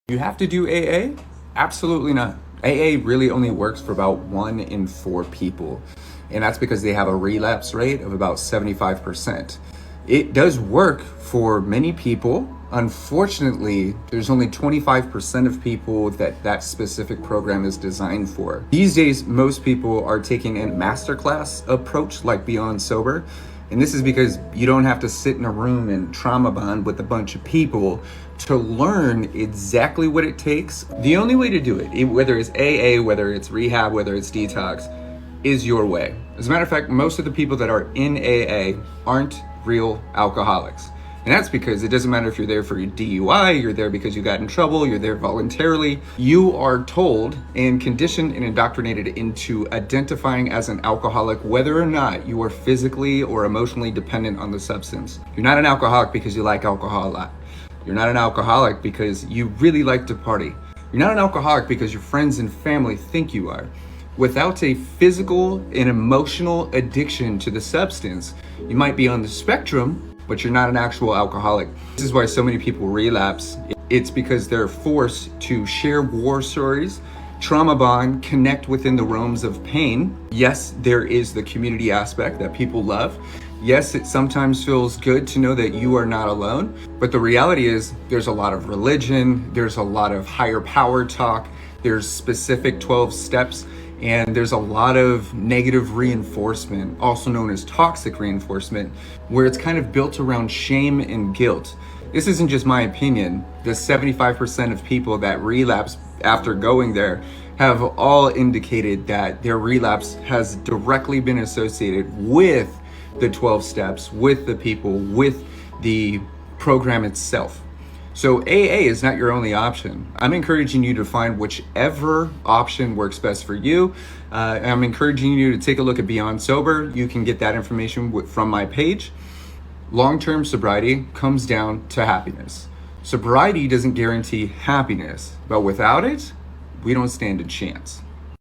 You have to do AA? Absolutely not. AA really only works for about 1 in 4 people, and that's because they have a relapse rate of about 75%. It does work for many people. Unfortunately, there's only 25% of people that specific program is designed for. These days, most people are taking a masterclass approach like Beyond Sober. And this is because you don't have to sit in a room and trauma bond with a bunch of people to learn exactly what it takes. The only way to do it, whether it's AA, whether it's rehab, whether it's detox, is your way. As a matter of fact, most of the people that are in AA aren't real alcoholics. And that's because it doesn't matter if you're there for your DUI, you're there because you got in trouble, you're there voluntarily. You are told and conditioned and indoctrinated into identifying as an alcoholic, whether or not you are physically or emotionally dependent on the substance. You're not an alcoholic because you like alcohol a lot. You're not an alcoholic because you really like to party. You're not an alcoholic because your friends and family think you are. Without a physical and emotional addiction to the substance, you might be on the spectrum, but you're not an actual alcoholic. This is why so many people relapse. It's because they're forced to share war stories, trauma bond, connect within the realms of pain. Yes, there is the community aspect that people love. Yes, it sometimes feels good to know that you are not alone, but the reality is there's a lot of religion, there's a lot of higher power talk, there's specific 12 steps, and there's a lot of negative reinforcement, also known as toxic reinforcement, where it's kind of built around shame and guilt. This isn't just my opinion. The 75% of people that relapse after going there have all indicated that their relapse has directly been associated with the 12 steps, with the people, with the program itself. So AA is not your only option. I'm encouraging you to find whichever option works best for you. I'm encouraging you to take a look at Beyond Sober. You can get that information from my page. Long-term sobriety comes down to happiness. Sobriety doesn't guarantee happiness, but without it, we don't stand a chance.